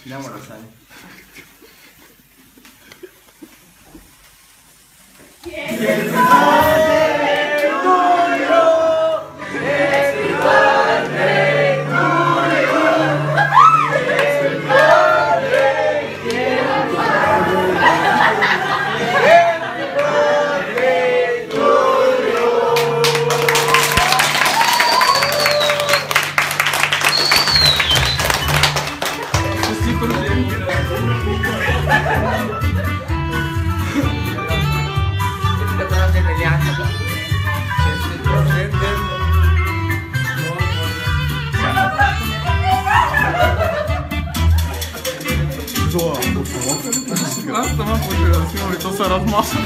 Няма да стане. Аз сама почва да снимам и то се размаса.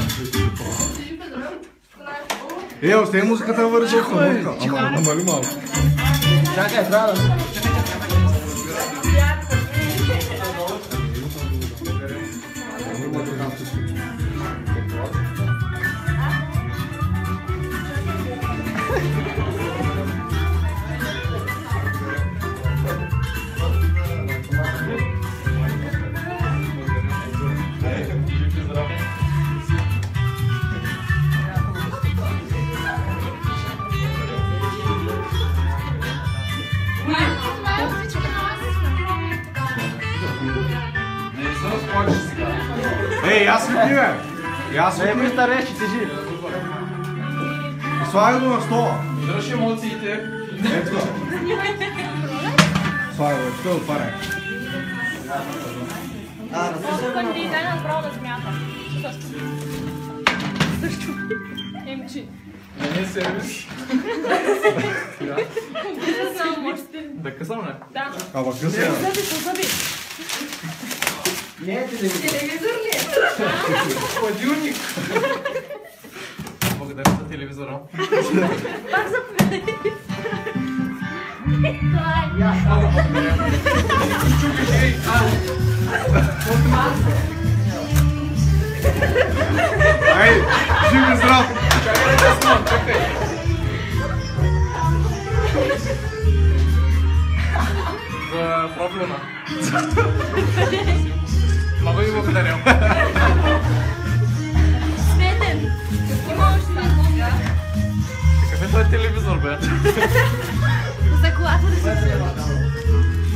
Още музиката върши хубавка. Ама намали малко. Чакай, трябва да... Аз ли бе? Аз ли ми стареш, че ти жив. Слагай го на стола. Дръж емоциите. Ето. Слагай го, ще отваряй. Искам ти дай направо да смятам. Също. Емчи. Не сервис. Да късам ли? Да. Ама къса я. Съби. Не е телевизор ли е? Хладилник. Благодаря за телевизора. Пак заповедай. Ай, жив и здрав. Чакай да снимам, чакай. За проблема. Много ви благодаря. Светен. Има още на глума. Какъв е този телевизор, бе? За колата да се взема.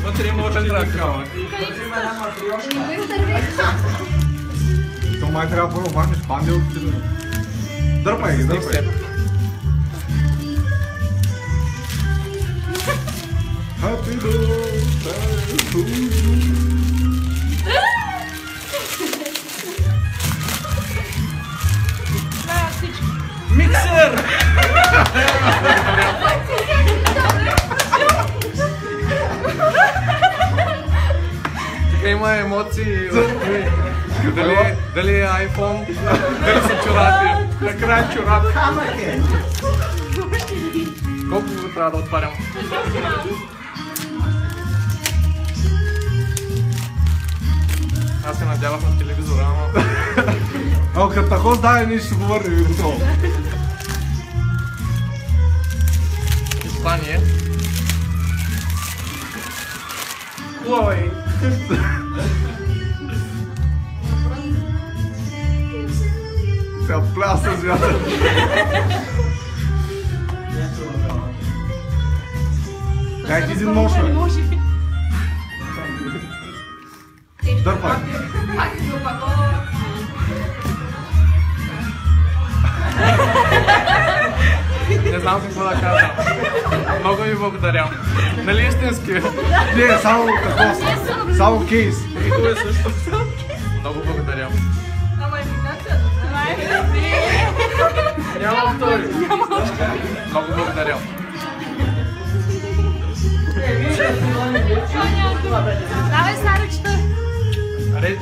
Вътре има още тракава. Не го дървеш. То май трябва първо махнеш панделките. Дърпай ги, дърпай. Happy birthday to you. Това всички. Миксер! Тук има емоции. Дали е iPhone, дали са чорапи. Накрая чорапи. Камък е. Колко трябва да отварям? Аз се надявах на телевизора, ама... Ама като тако знае, ние ще се говорим и готово. Испания. Huawei. Сега пляса звята. Дай ти един нож, бе. Може би. Дърпай. Не знам какво да кажа. Много ви благодаря. Нали истински? Не, само такова. Само кейс. И това е също. Много благодаря. Ама емиграцията. Това е. Няма втори. Много благодаря. Давай, Сарочка. Реч.